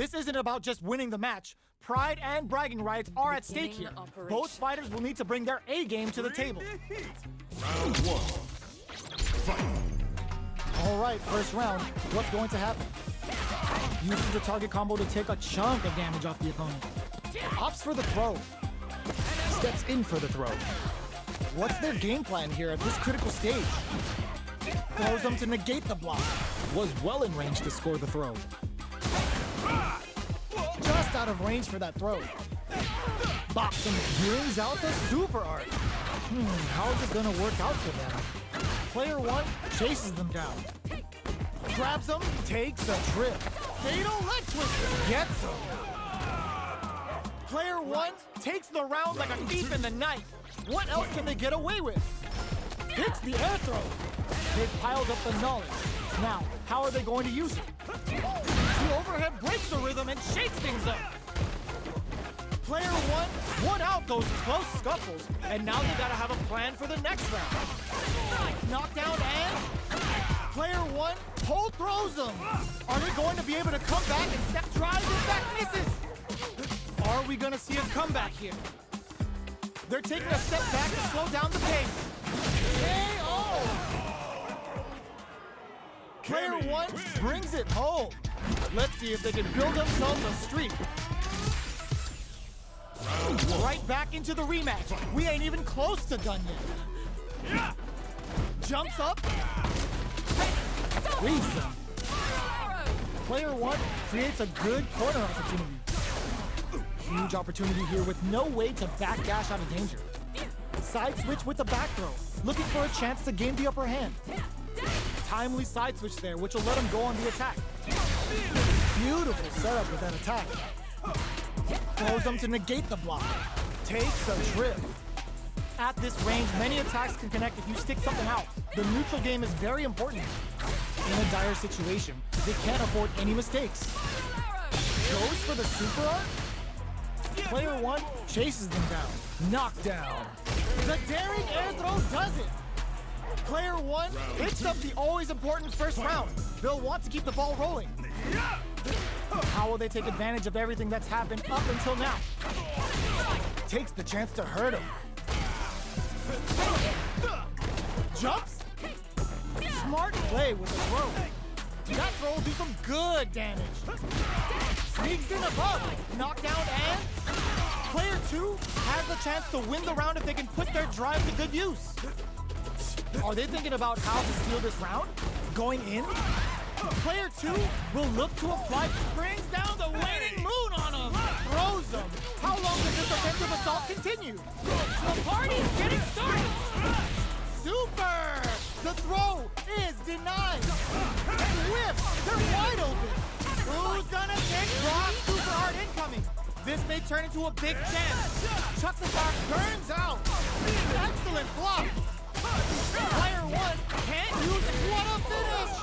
This isn't about just winning the match. Pride and bragging rights are at stake here. Both fighters will need to bring their A game to the table. Round one. Fight. All right, first round. What's going to happen? Uses the target combo to take a chunk of damage off the opponent. Opts for the throw. Steps in for the throw. What's their game plan here at this critical stage? Throws them to negate the block. Was well in range to score the throw. Just out of range for that throw. Bops him, brings out the super art. How is it gonna work out for them? Player one chases them down. Grabs them, takes a trip. Fatal leg twister, gets him. Player one takes the round like a thief in the night. What else can they get away with? Hits the air throw. They've piled up the knowledge. Now, how are they going to use it? The overhead breaks the rhythm and shakes things up. Player one won out those close scuffles, and now they gotta have a plan for the next round. Knockdown and player one pole throws them. Are they going to be able to come back and step drives and back misses? Are we gonna see a comeback here? They're taking a step back to slow down the pace. KO! Player one brings it home. Let's see if they can build themselves a streak. Right back into the rematch. We ain't even close to done yet. Jumps up. Reads them. Player one creates a good corner opportunity. Huge opportunity here with no way to backdash out of danger. Side switch with the back throw, looking for a chance to gain the upper hand. Timely side switch there, which will let him go on the attack. Beautiful setup with that attack. Throws him to negate the block. Takes a trip. At this range, many attacks can connect if you stick something out. The neutral game is very important. In a dire situation, they can't afford any mistakes. Goes for the super art. Player one chases them down. Knockdown. The daring air throw does it. Player one hits up the always important first round. They'll want to keep the ball rolling. How will they take advantage of everything that's happened up until now? Takes the chance to hurt him. Jumps. Smart play with the throw. That throw will do some good damage. Sneaks in above. Knockdown and player two has the chance to win the round if they can put their drive to good use. Are they thinking about how to steal this round? Going in? Player two will look to apply, brings down the waning moon on him, throws him. How long does this offensive assault continue? The party's getting started. Super! The throw is denied. Whip! They're wide open. Who's gonna take Rock? Super hard incoming. This may turn into a big chance. Chucks attack burns out. Excellent block. Player one can't use it. What a finish!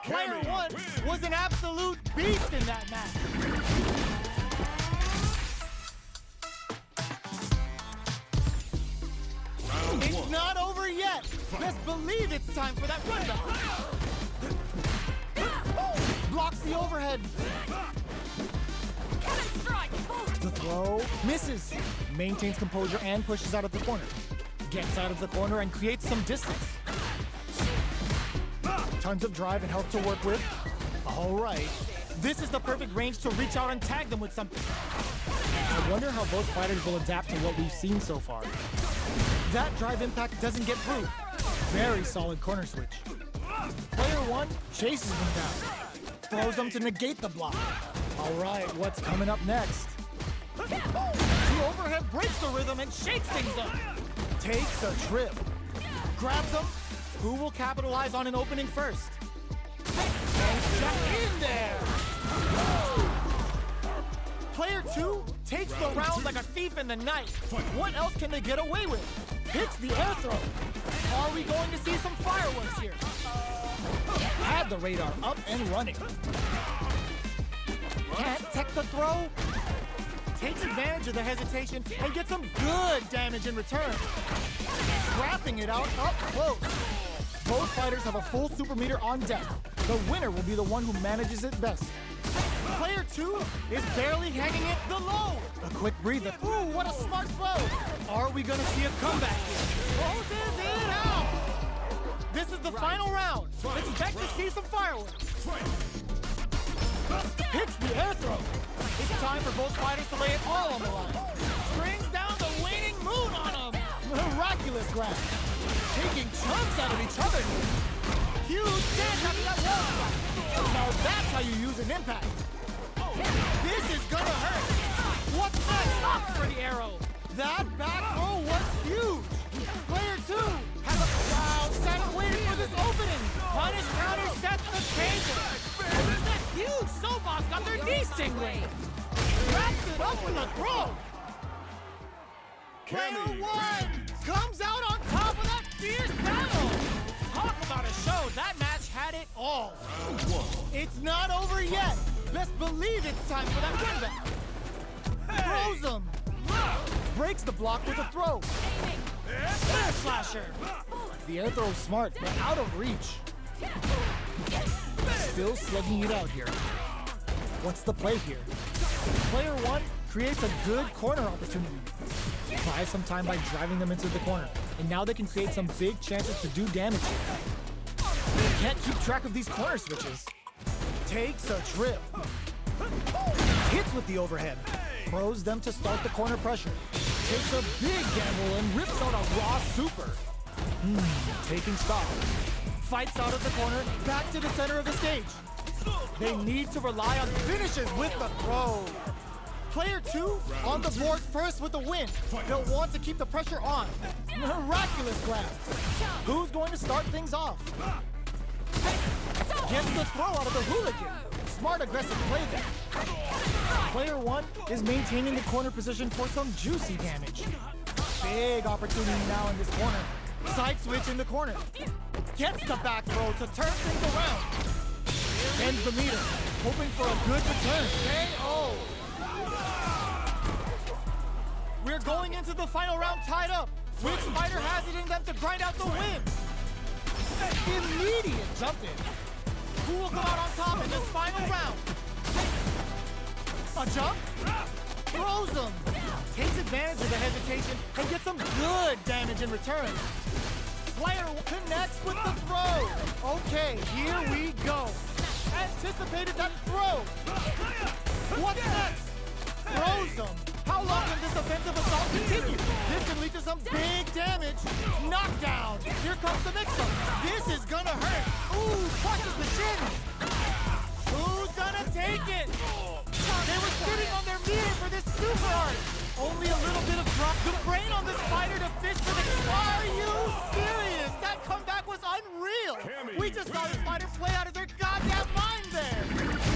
Player one was an absolute beast in that match. It's not over yet. Best believe it's time for that rundown. Blocks the overhead. The throw misses. Maintains composure and pushes out of the corner. Gets out of the corner and creates some distance. Tons of drive and health to work with. All right. This is the perfect range to reach out and tag them with something. I wonder how both fighters will adapt to what we've seen so far. That drive impact doesn't get through. Very solid corner switch. Player one chases them down. Throws them to negate the block. All right, what's coming up next? The overhead breaks the rhythm and shakes things up. Takes a trip. Grabs them. Who will capitalize on an opening first? And check in there. Player two takes the round like a thief in the night. What else can they get away with? Hits the air throw. Are we going to see some fireworks here? Had the radar up and running. Can't tech the throw. Takes advantage of the hesitation and gets some good damage in return. Scrapping it out up close. Both fighters have a full super meter on deck. The winner will be the one who manages it best. Player 2 is barely hanging it the low. A quick breather. Ooh, what a smart throw. Are we gonna see a comeback here? Closes it out. This is the final round. Expect to see some fireworks. Hits the air throw. It's time for both fighters to lay it all on the line. Brings down the waning moon on him. Miraculous grab. Taking chunks out of each other. Huge dash after that wall strike. Now that's how you use an impact. This is gonna hurt. What's next? Up for the arrow. That back row was huge. Player 2 has a wow, Santa waiting for this opening. Punish counter sets the table. That huge soapbox got their knees tingling. Wraps it up with a throw. Player 1 comes out on top of that fierce battle. Talk about a show. That match had it all. It's not over yet. Best believe it's time for that win back. Throws him. Breaks the block with a throw. Air slasher. The air throw's smart, but out of reach. Still slugging it out here. What's the play here? Player 1 creates a good corner opportunity. Buys some time by driving them into the corner. And now they can create some big chances to do damage here. They can't keep track of these corner switches. Takes a trip. Hits with the overhead. Throws them to start the corner pressure. Takes a big gamble and rips out a raw super. Taking stock. Fights out of the corner, back to the center of the stage. They need to rely on finishes with the throw. Player 2 on the board first with the win. They'll want to keep the pressure on. Miraculous grab. Who's going to start things off? Gets the throw out of the hooligan. Smart aggressive play there. Player 1 is maintaining the corner position for some juicy damage. Big opportunity now in this corner. Side switch in the corner. Gets the back throw to turn things around. Ends the meter, hoping for a good return. KO. We're going into the final round tied up. Which fighter has it in them to grind out the win? Immediate jump in. Who will come out on top in this final round? A jump? Throws him. Takes advantage of the hesitation and gets some good damage in return. Player connects with the throw. Okay, here we go. Anticipated that throw. What's next? Throws him. How long can this offensive assault continue? This can lead to some big damage. Knockdown. Here comes the mix-up. This is gonna hurt. Ooh, punches the shin. Who's gonna take it? They were sitting on their meter for this super art. Only a little bit of drop. The brain on this fighter to fist for the... Are you serious? That comeback was unreal. We just saw this fighter play out of their goddamn mind there.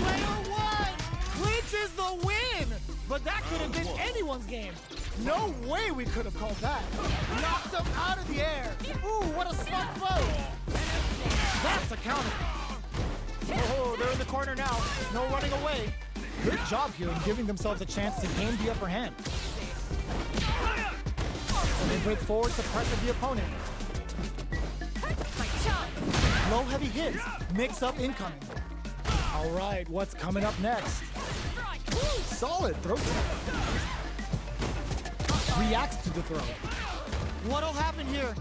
Player 1 clinches the win. But that could have been anyone's game. No way we could have called that. Knocked him out of the air. Ooh, what a smart throw. That's a counter. Oh, they're in the corner now. No running away. Good job here in giving themselves a chance to gain the upper hand. They break forward to pressure the opponent. Low heavy hits. Mix up incoming. All right, what's coming up next? Solid throw. Reacts to the throw. What'll happen here?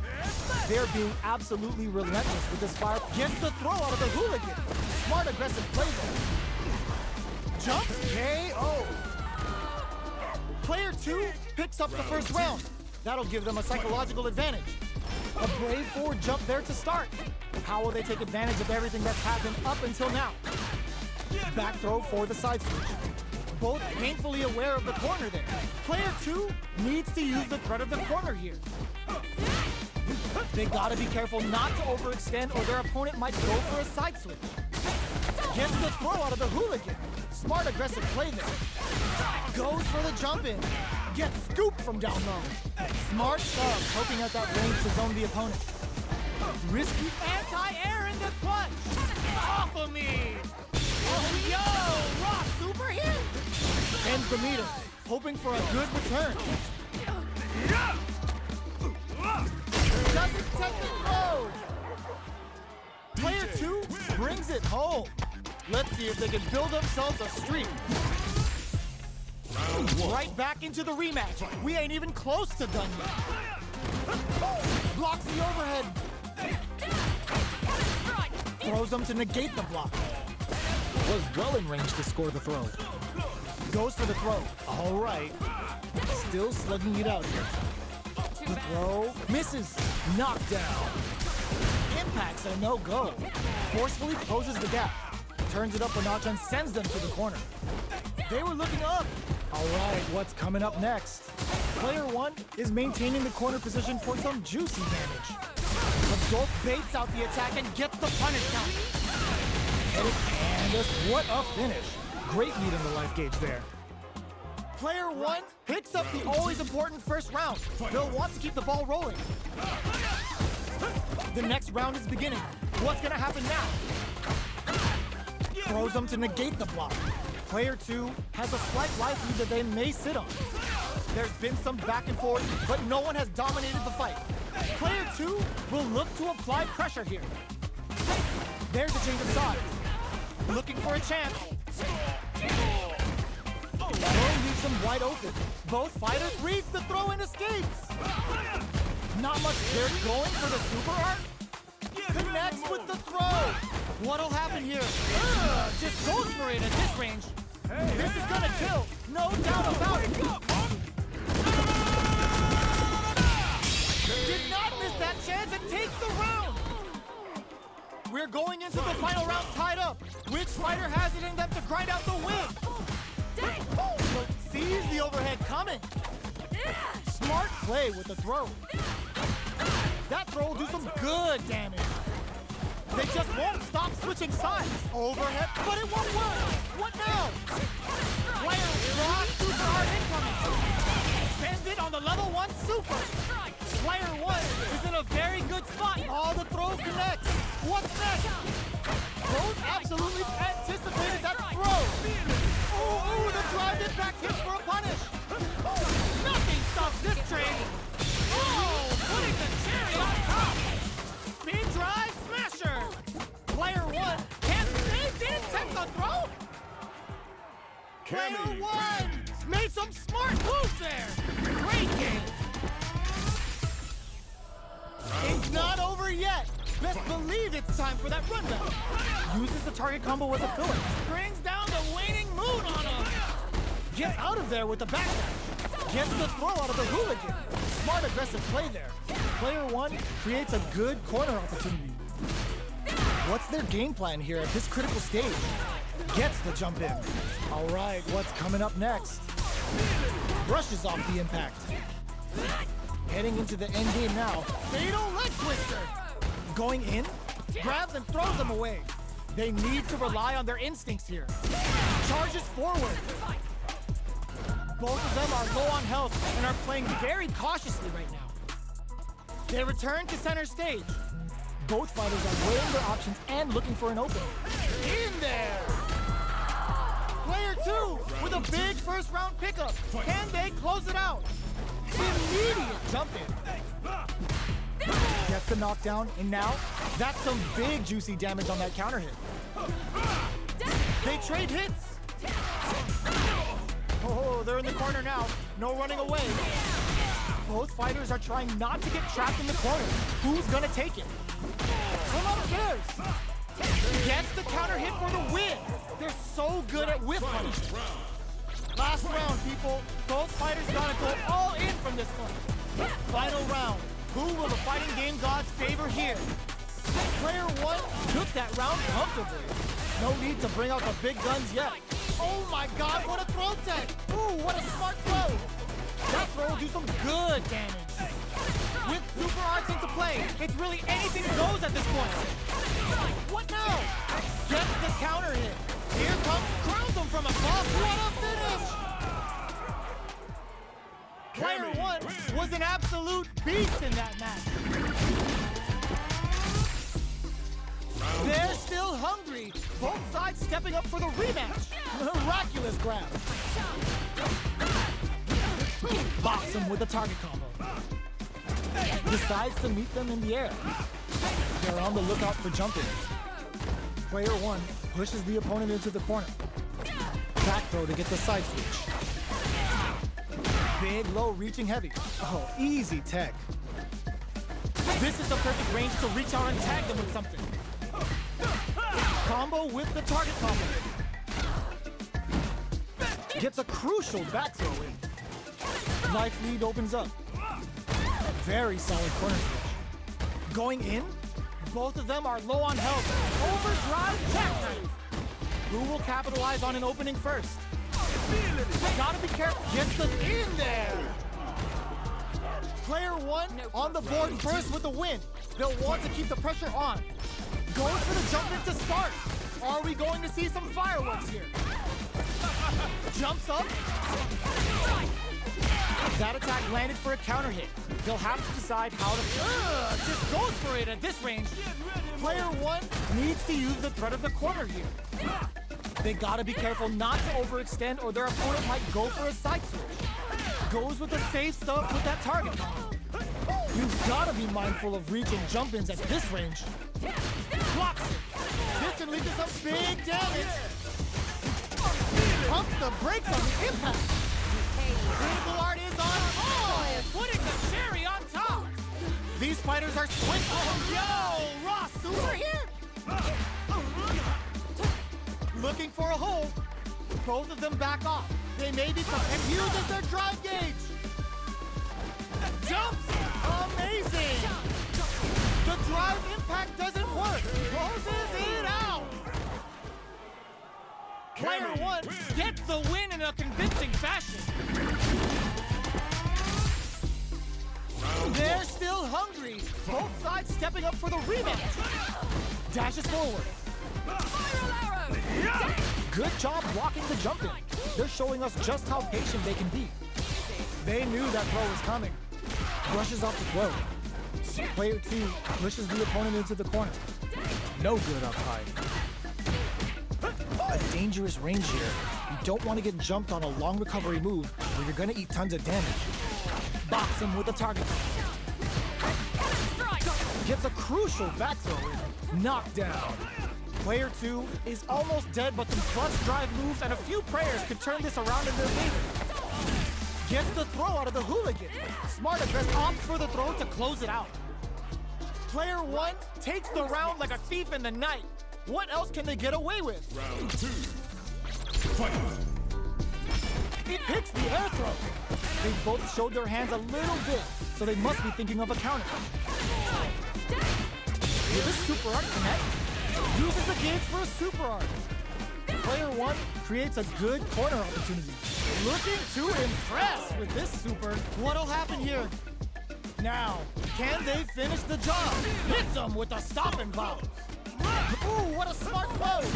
They're being absolutely relentless with this fire. Gets the throw out of the hooligan. Smart aggressive play there. Jump KO. Player 2 picks up the first round. That'll give them a psychological advantage. A brave forward jump there to start. How will they take advantage of everything that's happened up until now? Back throw for the side switch. Both painfully aware of the corner there. Player 2 needs to use the threat of the corner here. They gotta be careful not to overextend or their opponent might go for a side switch. Gets the throw out of the hooligan. Smart aggressive play there. Goes for the jump in. Gets scooped from down low. Smart sub, poking out that range to zone the opponent. Risky anti-air in the clutch. Off of me. Oh, yo, raw super hit. Ends the meter, hoping for a good return. Doesn't take the throw. Player Player 2 brings it home. Let's see if they can build themselves a streak. Round 1. Right back into the rematch. We ain't even close to done yet. Blocks the overhead. Throws them to negate the block. Was well in range to score the throw. Goes for the throw. All right. Still slugging it out here. The throw misses. Knockdown. Impacts a no-go. Forcefully closes the gap. Turns it up a notch and sends them to the corner. They were looking up. All right, what's coming up next? Player 1 is maintaining the corner position for some juicy damage. Abdul baits out the attack and gets the punish count. And just what a finish. Great lead in the life gauge there. Player 1 picks up the always important first round. They'll want to keep the ball rolling. The next round is beginning. What's gonna happen now? Throws them to negate the block. Player 2 has a slight life lead that they may sit on. There's been some back and forth, but no one has dominated the fight. Player 2 will look to apply pressure here. There's a change of sides. Looking for a chance. Throw leaves them wide open. Both fighters reads the throw and escapes. Not much. They're going for the super art. Connects with the throw. What'll happen here? Just goes for it at this range. This is gonna kill. No doubt about it. Did not miss that chance and takes the round. We're going into the final round tied up. Which fighter has it in them to grind out the win? But sees the overhead coming. Smart play with the throw. That throw will do some good damage. They just won't stop switching sides. Overhead, but it won't work. What now? Player raw super hard incoming. Sends it on the level 1 super. Player 1 is in a very good spot. All the throw connects. What's next? Both absolutely anticipated that throw. Ooh, the drive impact hits for a punish. Nothing stops this train. Oh, putting the cherry on top. Spin drive smasher. Player 1 can't they didn't take the throw. Player 1 made some smart moves there. Great game. It's not over yet. Best believe it's time for that rundown. Uses the target combo as a filler. Brings down the waning moon on him. Gets out of there with the backdash. Gets the throw out of the hooligan. Smart aggressive play there. Player 1 creates a good corner opportunity. What's their game plan here at this critical stage? Gets the jump in. All right, what's coming up next? Brushes off the impact. Heading into the end game now. Fatal leg twister. Going in, grabs and throws them away. They need to rely on their instincts here. Charges forward. Both of them are low on health and are playing very cautiously right now. They return to center stage. Both fighters are weighing their options and looking for an opening. In there! Player 2 with a big first round pickup. Can they close it out? Immediate jump in. Gets the knockdown, and now that's some big juicy damage on that counter hit. They trade hits. Oh, they're in the corner now. No running away. Both fighters are trying not to get trapped in the corner. Who's gonna take it? Come upstairs. Gets the counter hit for the win. They're so good at whip punishing. Last round, people. Both fighters gotta go all in from this one. Final round. Who will the fighting game gods favor here? Player 1 took that round comfortably. No need to bring out the big guns yet. Oh my god, what a throw tech! Ooh, what a smart throw! That throw will do some good damage. With super arts into play, it's really anything goes at this point. What now? Gets the counter hit. Here comes, crowns him from above. What a finish! Player 1 was an absolute beast in that match. They're still hungry. Both sides stepping up for the rematch. Miraculous grab. Box him with a target combo. Decides to meet them in the air. They're on the lookout for jump-ins. Player one pushes the opponent into the corner. Back throw to get the side switch. Big, low, reaching heavy. Oh, easy tech. This is the perfect range to reach out and tag them with something. Combo with the target combo. Gets a crucial back throw in. Life lead opens up. Very solid corner switch. Going in, both of them are low on health. Overdrive jackknife. Who will capitalize on an opening first? Gotta be careful. Gets them in there. Player one on the board first with the win. They'll want to keep the pressure on. Goes for the jump in to start. Are we going to see some fireworks here? Jumps up. That attack landed for a counter hit. They'll have to decide how to... just goes for it at this range. Player one needs to use the threat of the corner here. They gotta be careful not to overextend or their opponent might go for a side switch. Goes with the safe stuff with that target. You've gotta be mindful of reaching jump-ins at this range. Blocks it. This can lead to some big damage. Pumps the brakes on the impact. Critical art is on. Oh, putting the cherry on top. These fighters are switching. Yo, Ross, super here. Looking for a hole. Both of them back off. They may be and uses their drive gauge. Jumps! Amazing! The drive impact doesn't work. Closes it out. Player one gets the win in a convincing fashion. They're still hungry. Both sides stepping up for the rematch. Dashes forward. Good job blocking the jump in. They're showing us just how patient they can be. They knew that throw was coming. Brushes off the throw. Player two pushes the opponent into the corner. No good up high. A dangerous range here. You don't want to get jumped on a long recovery move where you're going to eat tons of damage. Box him with a target. Gets a crucial back throw in. Knockdown. Player two is almost dead, but some clutch drive moves and a few prayers could turn this around in their favor. Gets the throw out of the hooligan. Smart address opts for the throw to close it out. Player one takes the round like a thief in the night. What else can they get away with? Round two. Fight. It hits the air throw. They both showed their hands a little bit, so they must be thinking of a counter. Will this super art connect? Uses the gauge for a super art. Player one creates a good corner opportunity. Looking to impress with this super. What'll happen here? Now, can they finish the job? Hits them with a stop and bomb. Ooh, what a smart move.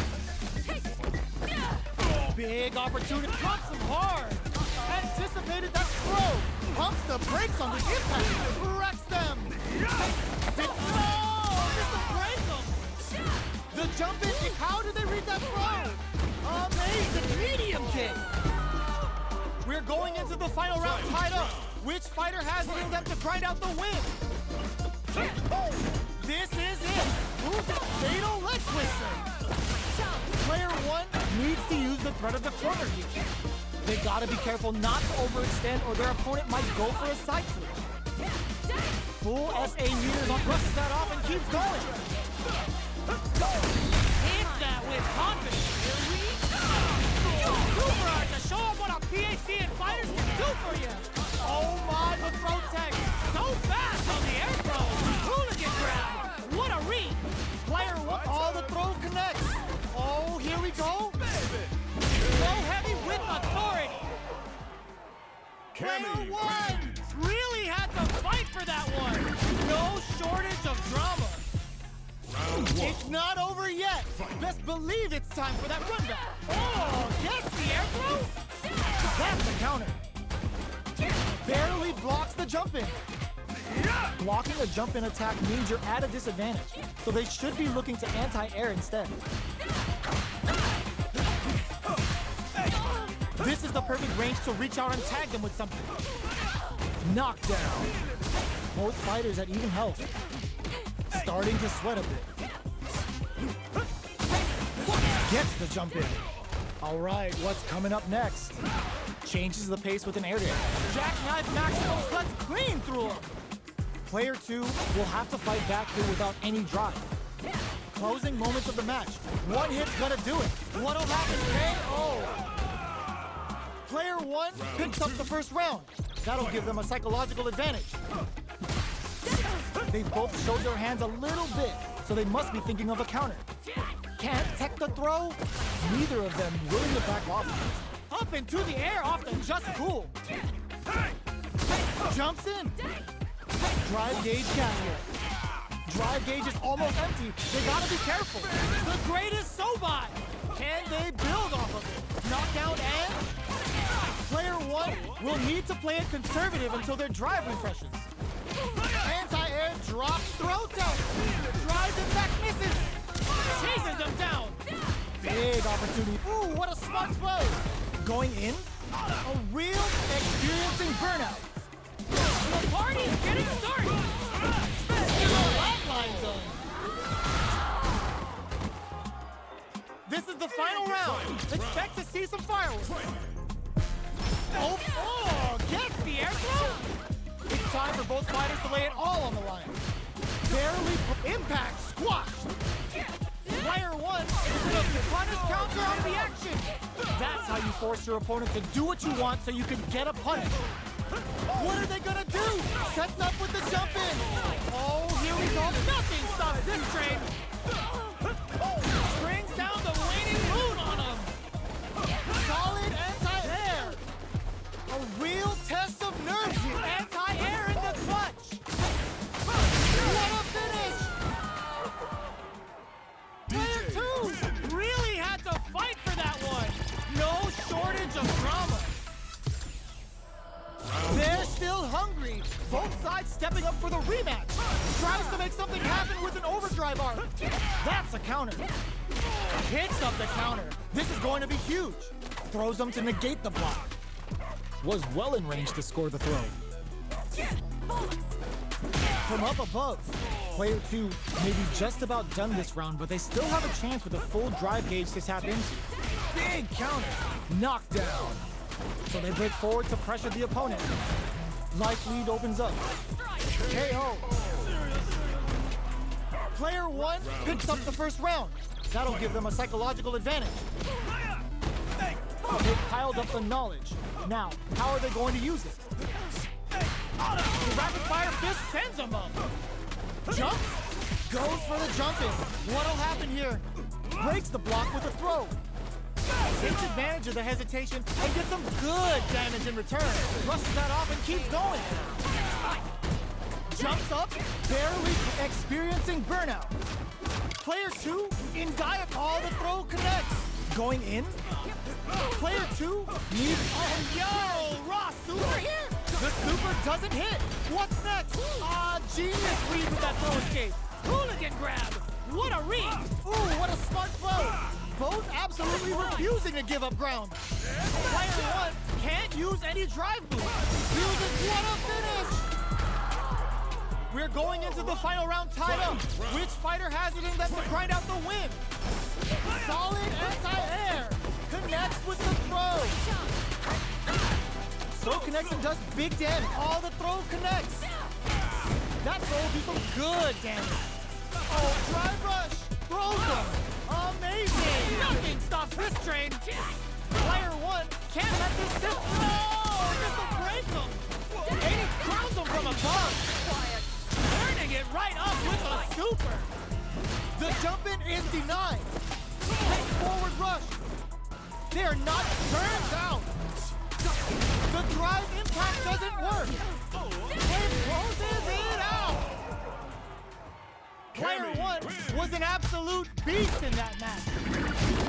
Big opportunity. Pumps them hard. Anticipated that throw. Pumps the brakes on the impact. Wrecks them. Oh, this will break them. The jump in. How did they read that throw? Amazing medium kick. We're going into the final round tied up. Which fighter has it in them to grind out the win? This is it. Who's the fatal leg twister? Player one needs to use the threat of the corner here. They gotta be careful not to overextend or their opponent might go for a side switch. Full SA meters on, brushes that off and keeps going. Hits that with confidence. Super hard to show them what a PhD in fighters can do for you. Oh my, the throw tech. So fast on the air throw. Hooligan grab. What a read. Player one, all the throw connects. Oh, here we go. Go heavy with authority. Player one really had to fight for that one. No shortage of drama. Round one. It's not over yet. Best believe it's time for that rundown. Oh, gets the air throw? That's the counter. Barely blocks the jump in. Blocking a jump in attack means you're at a disadvantage, so they should be looking to anti-air instead. This is the perfect range to reach out and tag them with something. Knockdown. Both fighters at even health. Starting to sweat a bit. Gets the jump in. All right, what's coming up next? Changes the pace with an air dare. Jackknife Maximo cuts clean through him. Player 2 will have to fight back here without any drive. Closing moments of the match. One hit's gonna do it. What'll happen? KO! Player 1 picks up the first round. That'll give them a psychological advantage. They both showed their hands a little bit, so they must be thinking of a counter. Can't tech the throw? Neither of them willing to back off. Up into the air off the Just Cool. Jumps in. Drive gauge cashier. Drive gauge is almost empty. They gotta be careful. The greatest Sobai. Can they build off of it? Knockout and... Player 1 will need to play it conservative until their drive refreshes. Anti-air drop throw toe. Drives him back, misses. Chases him down. Big opportunity. Ooh, what a smart play. Going in, a real experiencing burnout. The party's getting started. Hotline zone. This is the final round. Expect to see some fireworks. Oh, gets the air throw. It's time for both fighters to lay it all on the line. Barely impact squashed. Player 1 is going to punish counter out of the action. That's how you force your opponent to do what you want so you can get a punish. What are they gonna do? Sets up with the jump in. Oh, here we go. Nothing stops this train. Brings down the waning moon on him. Solid anti-air. A real test of nerves here. Anti-air in the clutch. What a finish. Player 2 Really had to fight for that one. no shortage of drama. They're still hungry. Both sides stepping up for the rematch. Tries to make something happen with an overdrive arm. That's a counter. Hits up the counter. This is going to be huge. Throws them to negate the block. Was well in range to score the throw. From up above, player 2 may be just about done this round, but they still have a chance with a full drive gauge to tap into. Big counter. Knockdown. So they break forward to pressure the opponent. Life lead opens up. KO. Player 1 picks up the first round. That'll give them a psychological advantage. They piled up the knowledge. Now, how are they going to use it? The rapid fire fist sends him up. Jump. Goes for the jump in. What'll happen here? Breaks the block with a throw. Takes advantage of the hesitation and gets some good damage in return. Rushes that off and keeps going. Jumps up, barely experiencing burnout. Player 2 in dire. All the throw connects. Going in. Player 2 needs. Oh, yo, Ross, super here. The super doesn't hit. What's next? Genius read with that throw escape. Hooligan grab. What a read. Ooh, what a smart play. Both absolutely refusing to give up ground. Player 1 can't use any drive boost. Uses what a finish. We're going into the final round tied up. Which fighter has it in them to grind out the win? Solid anti-air. Connects with the throw. Throw connects and does big damage. All the throw connects. That throw will do some good damage. Oh, drive rush. Throws them. Amazing. Nothing stops this train. Player 1 can't let this sit. Oh, this will break him. And he crowns him from above. Turning it right up with a super. The jump in is denied. Take forward rush. They are not turned down. The drive impact doesn't work. It closes it out. Player 1 was an absolute beast in that match.